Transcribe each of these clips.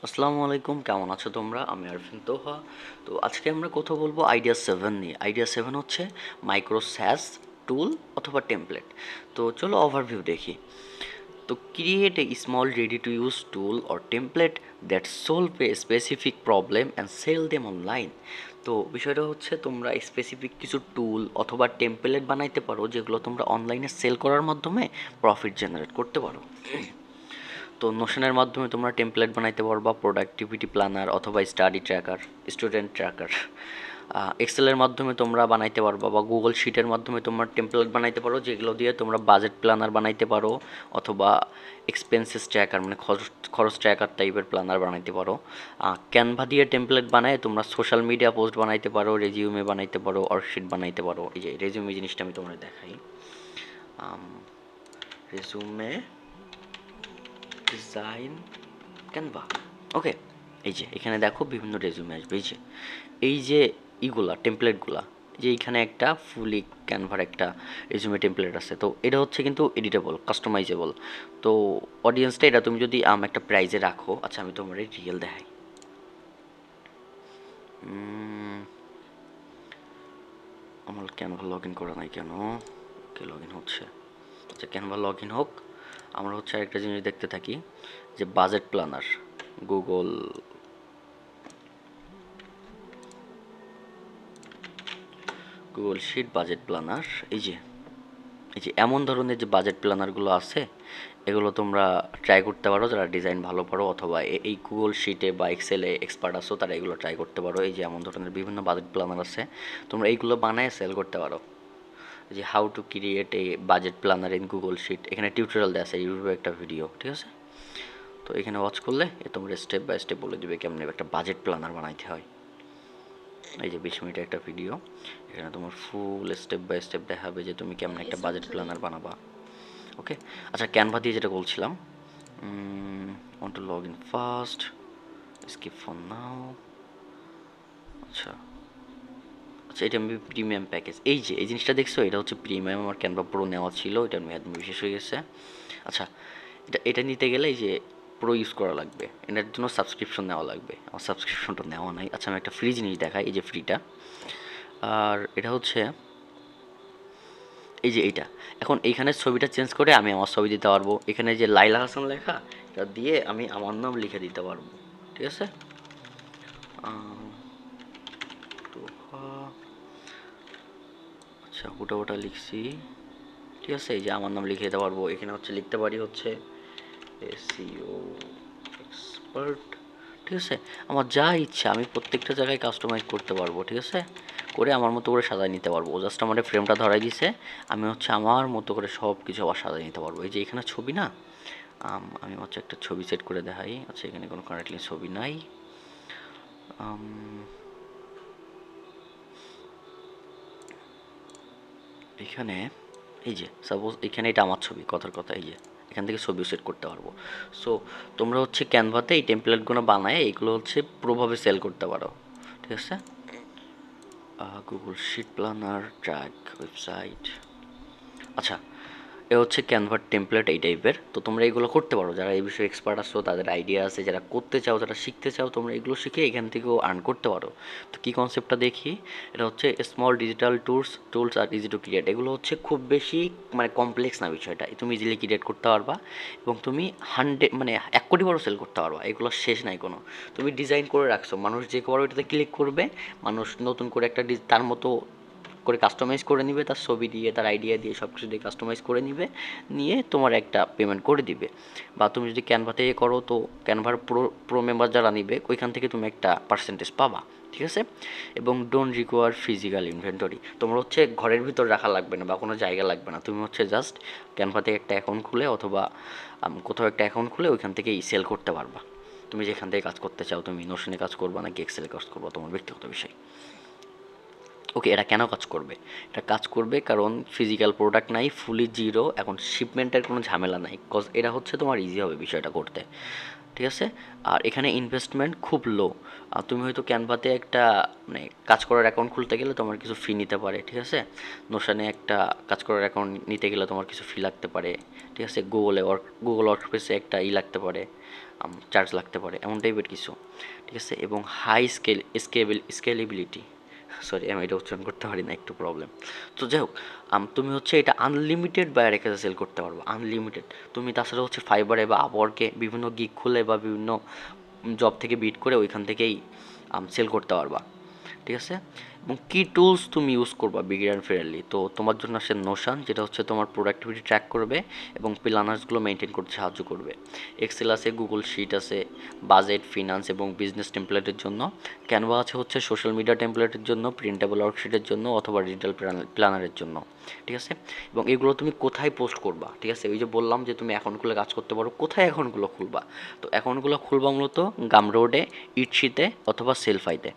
আসসালামু আলাইকুম, কেমন আছো তোমরা? আমি আরফিন তোহা। তো আজকে আমরা কথা বলবো আইডিয়া 7 নিয়ে। আইডিয়া 7 হচ্ছে মাইক্রো স্যাস টুল অথবা টেমপ্লেট। তো চলো ওভারভিউ দেখি। তো create a small ready to use tool or template that solve a specific problem and sell them online. তো বিষয়টা হচ্ছে তোমরা স্পেসিফিক কিছু টুল অথবা টেমপ্লেট বানাইতে পারো যেগুলো তোমরা অনলাইনে সেল করার মাধ্যমে প্রফিট জেনারেট করতে পারো। তো নোশনের মাধ্যমে তোমরা টেমপ্লেট বানাইতে পারবা প্রোডাক্টিভিটি প্ল্যানার অথবা স্টাডি ট্র্যাকার, স্টুডেন্ট ট্র্যাকার। এক্সেলের মাধ্যমে তোমরা বানাইতে পারবা বা গুগল শিটের মাধ্যমে তোমরা টেমপ্লেট বানাইতে পারো যেগুলো দিয়ে তোমরা বাজেট প্ল্যানার বানাইতে পারো অথবা এক্সপেন্সেস ট্র্যাকার মানে খরচ ট্র্যাকার টাইপের প্ল্যানার বানাইতে পারো। ক্যানভা দিয়ে টেমপ্লেট বানায় তোমরা সোশ্যাল মিডিয়া পোস্ট বানাইতে পারো, রেজিউমে বানাইতে পারো, ওয়ার্কশিট বানাইতে পারো। এই যে রেজিউমে জিনিসটা আমি তোমাদের দেখাই। Resume design Canva. ওকে, এই যে এখানে দেখো বিভিন্ন রেজুমে আসবে। এই যে ইগুলা টেমপ্লেটগুলা, যে এইখানে একটা ফুলি ক্যানভার একটা রেজুমে টেমপ্লেট আছে। তো এটা হচ্ছে কিন্তু এডিটেবল, কাস্টমাইজেবল। তো অডিয়েন্সটা এটা তুমি যদি একটা প্রাইজে রাখো। আচ্ছা আমি তোমার রিয়েল দেখাই। আমার ক্যানভা লগ ইন করা নাই কেন? ওকে, লগ ইন হচ্ছে। আচ্ছা ক্যানভা লগ ইন হোক। আমরা হচ্ছে আরেকটা জিনিস দেখতে থাকি, যে budget planner Google Google sheet budget planner. এই যে এমন ধরনের যে বাজেট প্ল্যানারগুলো আছে, এগুলো তোমরা ট্রাই করতে পারো যারা ডিজাইন ভালো পারো অথবা এই গুগল শিটে বা এক্সেলে এক্সপার্ট আছো, তারা এগুলো ট্রাই করতে পারো। এই যে এমন ধরনের বিভিন্ন বাজেট প্ল্যানার আছে, তোমরা এইগুলো বানায় সেল করতে পারো। যে how to create a budget planner in Google sheet, এখানে টিউটোরিয়াল দেওয়া আছে, ইউটিউবে একটা ভিডিও, ঠিক আছে? তো এখানে ওয়াচ করলে তোমরা স্টেপ বাই স্টেপ বলে দিবে কেমন একটা বাজেট প্ল্যানার বানাইতে হয়। এই যে 20 মিনিটের একটা ভিডিও, এখানে তোমার ফুল স্টেপ বাই স্টেপ দেখাবে যে তুমি কেমন একটা বাজেট প্ল্যানার বানাবা। ওকে, আচ্ছা ক্যানভা দিয়ে যেটা বলছিলাম, want to log in first, skip for now. আচ্ছা আচ্ছা, এটা আমি প্রিমিয়াম প্যাকেজ। এই যে এই জিনিসটা দেখছো, এটা হচ্ছে প্রিমিয়াম। আমার ক্যানভা প্রো নেওয়া ছিল, এটার মেয়াদ বিশেষ হয়ে গেছে। আচ্ছা, এটা নিতে গেলে এই যে প্রো ইউজ করা লাগবে, এটার জন্য সাবস্ক্রিপশন নেওয়া লাগবে। আমার সাবস্ক্রিপশনটা নেওয়া নাই। আচ্ছা আমি একটা ফ্রি জিনিস দেখাই, এই যে ফ্রিটা। আর এটা হচ্ছে এই যে এইটা। এখন এইখানে ছবিটা চেঞ্জ করে আমি আমার ছবি দিতে পারবো। এখানে যে লাইলা হাসান লেখা, এটা দিয়ে আমি আমার নাম লিখে দিতে পারবো, ঠিক আছে? তো আচ্ছা ওটা ওটা লিখছি, ঠিক আছে? এই যে আমার নাম লিখে দিতে পারবো। এখানে হচ্ছে লিখতে পারি হচ্ছে এসইও এক্সপার্ট, ঠিক আছে? আমার যা ইচ্ছা আমি প্রত্যেকটা জায়গায় কাস্টমাইজ করতে পারবো, ঠিক আছে? করে আমার মতো করে সাজায় নিতে পারবো। জাস্ট আমার ফ্রেমটা ধরাই দিছে, আমি হচ্ছে আমার মতো করে সব কিছু আবার সাজায় নিতে পারবো। এই যে এখানে ছবি না, আমি হচ্ছে একটা ছবি সেট করে দেখাই। আচ্ছা এখানে কোনো কারেন্টলি ছবি নাই। এখানে এই যে সাপোজ এখানে এটা আমার ছবি, কথার কথা। এই যে এখান থেকে ছবি সেট করতে পারবো। সো তোমরা হচ্ছে ক্যানভাতে এই টেমপ্লেটগুলো বানায় এইগুলো হচ্ছে প্রোভাবে সেল করতে পারো, ঠিক আছে? Google sheet planner track website. আচ্ছা, এ হচ্ছে ক্যানভার টেমপ্লেট এই টাইপের। তো তোমরা এগুলো করতে পারো, যারা এই বিষয়ে এক্সপার্ট আছো, তাদের আইডিয়া আছে, যারা করতে চাও, যারা শিখতে চাও, তোমরা এগুলো শিখে এখান থেকেও আর্ন করতে পারো। তো কী কনসেপ্টটা দেখি, এটা হচ্ছে স্মল ডিজিটাল টুলস আর ইজি টু ক্রিয়েট। এগুলো হচ্ছে খুব বেশি মানে কমপ্লেক্স না বিষয়টা, তুমি ইজিলি ক্রিয়েট করতে পারবা এবং তুমি 1 কোটি বড় সেল করতে পারবা। এগুলো শেষ নাই কোনো। তুমি ডিজাইন করে রাখছো, মানুষ যে করে ওইটাতে ক্লিক করবে, মানুষ নতুন করে একটা তার মতো করে কাস্টমাইজ করে নিবে, তার ছবি দিয়ে, তার আইডিয়া দিয়ে, সব কিছু দিয়ে কাস্টমাইজ করে নিবে, নিয়ে তোমার একটা পেমেন্ট করে দিবে। বা তুমি যদি ক্যানভাতে করো, তো ক্যানভার প্রো মেম্বার যারা নিবে ওইখান থেকে তুমি একটা পার্সেন্টেজ পাবা, ঠিক আছে? এবং ডোন্ট রিকোয়ার ফিজিক্যাল ইনভেন্টরি। তোমার হচ্ছে ঘরের ভিতর রাখা লাগবে না বা কোনো জায়গা লাগবে না। তুমি হচ্ছে জাস্ট ক্যানভাতে একটা অ্যাকাউন্ট খুলে অথবা কোথাও একটা অ্যাকাউন্ট খুলে ওইখান থেকেই সেল করতে পারবা। তুমি যেখান থেকে কাজ করতে চাও, তুমি নোশনে কাজ করবা নাকি এক্সেলে কাজ করবা, তোমার ব্যক্তিগত বিষয়। ওকে, এটা কেন কাজ করবে? এটা কাজ করবে কারণ ফিজিক্যাল প্রোডাক্ট নাই, ফুলি জিরো, এখন শিপমেন্টের কোনো ঝামেলা নাই, কজ এটা হচ্ছে তোমার ইজি হবে বিষয়টা করতে, ঠিক আছে? আর এখানে ইনভেস্টমেন্ট খুব লো। আর তুমি হয়তো ক্যানভাতে একটা মানে কাজ করার অ্যাকাউন্ট খুলতে গেলে তোমার কিছু ফি নিতে পারে, ঠিক আছে? নোশানে একটা কাজ করার অ্যাকাউন্ট নিতে গেলে তোমার কিছু ফি লাগতে পারে, ঠিক আছে? গুগল ওয়ার্কস্পেসে একটা লাগতে পারে, চার্জ লাগতে পারে, এমন টাইপের কিছু, ঠিক আছে। এবং হাই স্কেলেবিলিটি, সরি আমি এটা উচ্চারণ করতে পারি না, একটু প্রবলেম। তো যাই হোক, তুমি হচ্ছে এটা আনলিমিটেড বায়ারের কাছে সেল করতে পারবো, আনলিমিটেড। তুমি তাছাড়া হচ্ছে ফাইবারে বা আপওয়ার্কে বিভিন্ন গিগ খুলে বা বিভিন্ন জব থেকে বিট করে ওইখান থেকেই সেল করতে পারবা, ঠিক আছে। এবং কী টুলস তুমি ইউজ করবা বিগিনার ফ্রেন্ডলি, তো তোমার জন্য আসে নোশন, যেটা হচ্ছে তোমার প্রোডাক্টিভিটি ট্র্যাক করবে এবং প্ল্যানার্সগুলো মেনটেন করতে সাহায্য করবে। এক্সেল আছে, গুগল শিট আছে বাজেট, ফিনান্স এবং বিজনেস টেমপ্লেটের জন্য। ক্যানভা আছে হচ্ছে সোশ্যাল মিডিয়া টেমপ্লেটের জন্য, প্রিন্টেবল ওয়ার্কশিটের জন্য অথবা ডিজিটাল প্ল্যানারের জন্য, ঠিক আছে। এবং এগুলো তুমি কোথায় পোস্ট করবা, ঠিক আছে। ওই যে বললাম যে তুমি অ্যাকাউন্টগুলো কাজ করতে পারো, কোথায় অ্যাকাউন্টগুলো খুলবা? তো অ্যাকাউন্টগুলো খুলবা মূলত গামরোডে, ইটশিতে অথবা সেলফাইতে,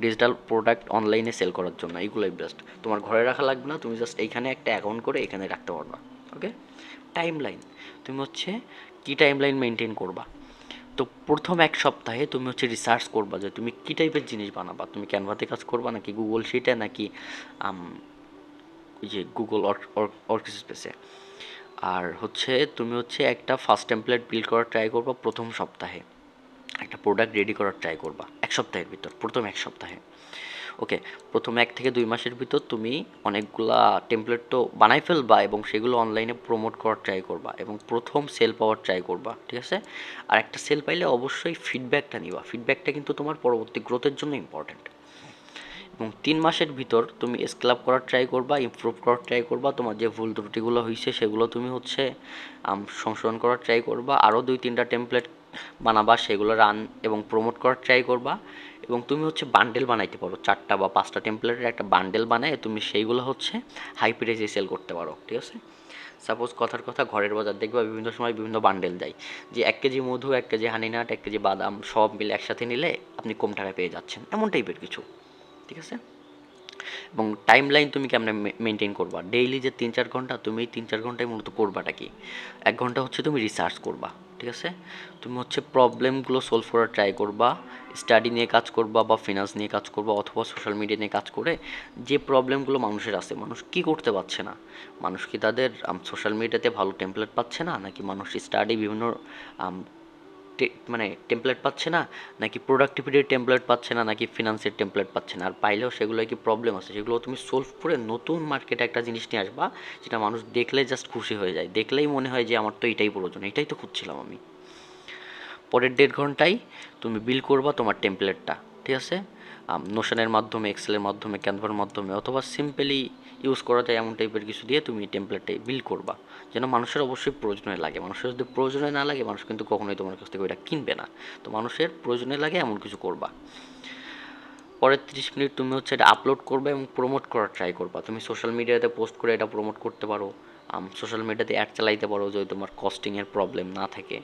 ডিজিটাল প্রোডাক্ট অনলাইনে সেল করার জন্য। এইগুলোই বেস্ট, তোমার ঘরে রাখা লাগবে না, তুমি জাস্ট এইখানে একটা অ্যাকাউন্ট করে এখানে রাখতে পারবা। ওকে। টাইম লাইন, তুমি হচ্ছে কী টাইম লাইন মেনটেন করবা? তো প্রথম এক সপ্তাহে তুমি হচ্ছে রিসার্চ করবা যে তুমি কী টাইপের জিনিস বানাবা, তুমি ক্যানভাতে কাজ করবা নাকি গুগল শিটে নাকি ওই যে গুগল ওয়ার্ক স্পেসে। আর হচ্ছে তুমি হচ্ছে একটা ফার্স্ট টেমপ্লেট বিল্ড করার ট্রাই করবা প্রথম সপ্তাহে, একটা প্রোডাক্ট রেডি করার ট্রাই করবা এক সপ্তাহের ভিতর, প্রথম এক সপ্তাহে। ওকে। প্রথম 1 থেকে 2 মাসের ভিতর তুমি অনেকগুলা টেমপ্লেট তো বানাই ফেলবা এবং সেগুলো অনলাইনে প্রমোট করার ট্রাই করবা এবং প্রথম সেল পাওয়ার ট্রাই করবা, ঠিক আছে। আর একটা সেল পাইলে অবশ্যই ফিডব্যাকটা নিবা, ফিডব্যাকটা কিন্তু তোমার পরবর্তী গ্রোথের জন্য ইম্পর্ট্যান্ট। এবং 3 মাসের ভিতর তুমি স্কেল আপ করার ট্রাই করবা, ইমপ্রুভ করার ট্রাই করবা, তোমার যে ভুল ত্রুটিগুলো হয়েছে সেগুলো তুমি হচ্ছে সংশোধন করার ট্রাই করবা, আরও 2-3টা টেমপ্লেট বানাবা, সেগুলো রান এবং প্রমোট করার ট্রাই করবা। এবং তুমি হচ্ছে বান্ডেল বানাইতে পারো, 4টা বা 5টা টেমপ্লেটের একটা বান্ডেল বানায় তুমি সেইগুলো হচ্ছে হাই প্রাইসে সেল করতে পারো, ঠিক আছে। সাপোজ কথার কথা ঘরের বাজার দেখবা বিভিন্ন সময় বিভিন্ন বান্ডেল দেয়, যে 1 কেজি মধু, 1 কেজি হানিনাট, 1 কেজি বাদাম সব মিলে একসাথে নিলে আপনি কম টাকায় পেয়ে যাচ্ছেন, এমন টাইপের কিছু, ঠিক আছে। এবং টাইম লাইন তুমি কেমনে মেনটেন করবা? ডেইলি যে 3-4 ঘন্টা, তুমি এই 3-4 ঘন্টায় মূলত করবাটা কি? 1 ঘন্টা হচ্ছে তুমি রিসার্চ করবা, ঠিক আছে। তুমি হচ্ছে প্রবলেমগুলো সলভ করার ট্রাই করবা, স্টাডি নিয়ে কাজ করবা বা ফিনান্স নিয়ে কাজ করবা অথবা সোশ্যাল মিডিয়া নিয়ে কাজ করে যে প্রবলেমগুলো মানুষের আছে, মানুষ কি করতে পারছে না, মানুষ কি তাদের সোশ্যাল মিডিয়াতে ভালো টেমপ্লেট পাচ্ছে না, নাকি মানুষ স্টাডি বিভিন্ন মানে টেমপ্লেট পাচ্ছে না, নাকি প্রোডাক্টিভিটির টেমপ্লেট পাচ্ছে না, নাকি ফিনান্সের টেমপ্লেট পাচ্ছে না, আর পাইলেও সেগুলো কি প্রবলেম আছে, সেগুলো তুমি সলভ করে নতুন মার্কেটে একটা জিনিস নিয়ে আসবা যেটা মানুষ দেখলে জাস্ট খুশি হয়ে যায়, দেখলেই মনে হয় যে আমার তো এটাই প্রয়োজন, এটাই তো খুঁজছিলাম আমি। পরের 1.5 ঘন্টায় তুমি বিল করবা তোমার টেমপ্লেটটা, ঠিক আছে। নোশনের মাধ্যমে, এক্সেলের মাধ্যমে, ক্যানভার মাধ্যমে অথবা সিম্পলি ইউজ করা যায় এমন টাইপের কিছু দিয়ে তুমি টেমপ্লেটটাই বিল করবা, যেন মানুষের অবশ্যই প্রয়োজনে লাগে। মানুষের যদি প্রয়োজনে না লাগে, মানুষ কিন্তু কখনোই তোমার কাছ থেকে ওইটা কিনবে না। তো মানুষের প্রয়োজনে লাগে এমন কিছু করবা। পরের 30 মিনিট তুমি হচ্ছে এটা আপলোড করবে এবং প্রমোট করার ট্রাই করবা। তুমি সোশ্যাল মিডিয়াতে পোস্ট করে এটা প্রমোট করতে পারো, সোশ্যাল মিডিয়াতে অ্যাড চালাইতে পারো যদি তোমার কস্টিংয়ের প্রবলেম না থাকে।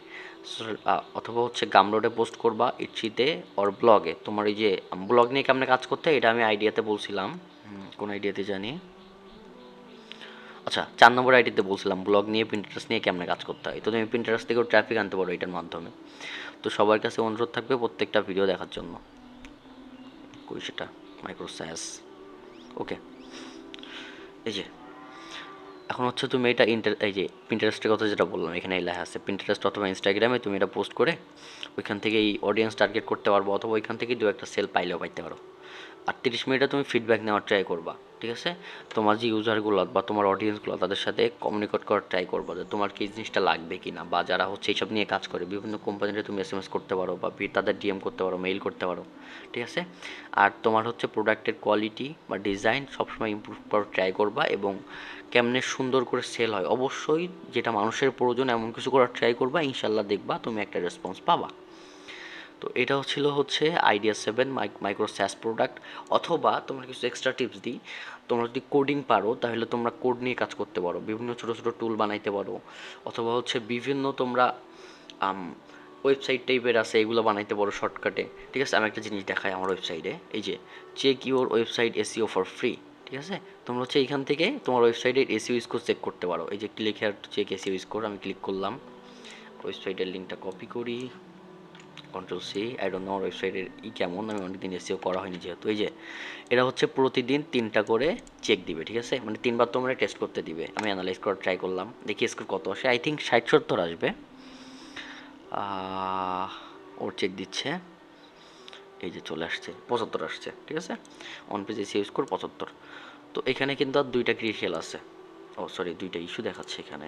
অথবা হচ্ছে গামরোডে পোস্ট করবা, ইটসিতে ওর ব্লগে। তোমার এই যে ব্লগ নিয়ে কেমনে কাজ করতে হয় এটা আমি আইডিয়াতে বলছিলাম, কোন আইডিয়াতে জানি, আচ্ছা 4 নম্বর আইডিতে বলছিলাম ব্লগ নিয়ে, পিন্টারেস্ট নিয়ে কেমনে কাজ করতে হয়। তো তুমি পিন্টারেস্ট থেকেও ট্রাফিক আনতে পারো এটার মাধ্যমে। তো সবার কাছে অনুরোধ থাকবে প্রত্যেকটা ভিডিও দেখার জন্য। কই সেটা, মাইক্রোস্যাস। ওকে। এই যে এখন হচ্ছে তুমি এটা এই যে পিন্টারেস্টের কথা যেটা বললাম এখানে লেখা আছে, পিন্টারেস্ট অথবা ইনস্টাগ্রামে তুমি এটা পোস্ট করে ওইখান থেকে এই অডিয়েন্স টার্গেট করতে পারবো অথবা ওইখান থেকে 2-1টা সেল পাইলেও পাইতে পারো। আর 30 মিনিটে তুমি ফিডব্যাক নেওয়ার ট্রাই করবা, ঠিক আছে। তোমার যে ইউজারগুলো বা তোমার অডিয়েন্সগুলো তাদের সাথে কমিউনিকেট করার ট্রাই করবা যে তোমার কি জিনিসটা লাগবে কি না, বা যারা হচ্ছে এইসব নিয়ে কাজ করে বিভিন্ন কোম্পানিতে তুমি এসএমএস করতে পারো বা তাদের ডিএম করতে পারো, মেইল করতে পারো, ঠিক আছে। আর তোমার হচ্ছে প্রোডাক্টের কোয়ালিটি বা ডিজাইন সবসময় ইমপ্রুভ করার ট্রাই করবা এবং কেমনে সুন্দর করে সেল হয় অবশ্যই যেটা মানুষের প্রয়োজন এমন কিছু করার ট্রাই করবা, ইনশাল্লাহ দেখবা তুমি একটা রেসপন্স পাবা। তো এটাও ছিল হচ্ছে আইডিয়া 7 মাইক্রো স্যাস প্রোডাক্ট। অথবা তোমরা কিছু এক্সট্রা টিপস দিই, তোমরা যদি কোডিং পারো তাহলে তোমরা কোড নিয়ে কাজ করতে পারো, বিভিন্ন ছোটো ছোটো টুল বানাইতে পারো, অথবা হচ্ছে বিভিন্ন তোমরা ওয়েবসাইট টাইপের আছে এগুলো বানাইতে পারো শর্টকাটে, ঠিক আছে। আমি একটা জিনিস দেখাই আমার ওয়েবসাইটে, এই যে check your website SEO for free, ঠিক আছে। তোমরা হচ্ছে এইখান থেকে তোমার ওয়েবসাইটের এসইও স্কোর চেক করতে পারো। এই যে click here to check SEO score, আমি ক্লিক করলাম, ওয়েবসাইটের লিঙ্কটা কপি করি, Ctrl+C। আই ডোন্ট নো আমার ওয়েবসাইটের কেমন, আমি অনেকদিন এসইও করা হয়নি যেহেতু। এই যে এরা হচ্ছে প্রতিদিন 3টা করে চেক দিবে, ঠিক আছে, মানে 3বার তোমরা টেস্ট করতে দিবে। আমি অ্যানালাইজ করার ট্রাই করলাম, দেখি স্কোর কত আসে, আই থিঙ্ক 60-70 আসবে। ওর চেক দিচ্ছে, এই যে চলে আসছে 75 আসছে, ঠিক আছে। অন পেজ এসি ইউজ করে 75। তো এখানে কিন্তু আর দুইটা ক্রিটিক্যাল আছে, ও সরি দুইটা ইস্যু দেখাচ্ছে এখানে।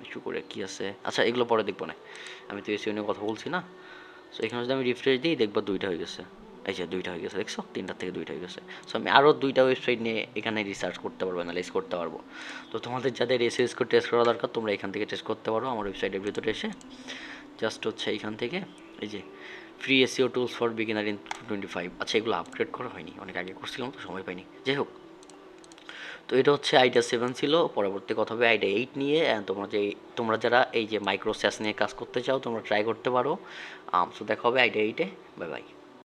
ইস্যু করে কি আছে, আচ্ছা এগুলো পরে দেখবো না, আমি তো এসিও নিয়ে কথা বলছি না। সো এখানে যদি আমি রিফ্রেশ দিই দেখবো দুইটা হয়ে গেছে, এই যে দুইটা হয়ে গেছে, দেখছো তিনটার থেকে দুইটা হয়ে গেছে। সো আমি আরও দুইটা ওয়েবসাইট নিয়ে এখানে রিসার্চ করতে পারবো, অ্যানালাইজ করতে পারবো। তো তোমাদের যাদের এসিএস করে টেস্ট করা দরকার তোমরা এখান থেকে টেস্ট করতে পারো আমার ওয়েবসাইটের ভিতরে এসে। জাস্ট হচ্ছে এইখান থেকে এই যে free SEO tools for beginner in 2025, আচ্ছা এগুলো আপগ্রেড করা হয়নি, অনেক আগে করছিলাম তো সময় পাইনি, যাই হোক। তো এটা হচ্ছে আইডিয়া 7 ছিল, পরবর্তী কথা হবে আইডিয়া 8 নিয়ে। তোমরা যারা এই যে মাইক্রো স্যাস নিয়ে কাজ করতে চাও তোমরা ট্রাই করতে পারো। সো দেখা হবে আইডিয়া 8-এ, বাই বাই।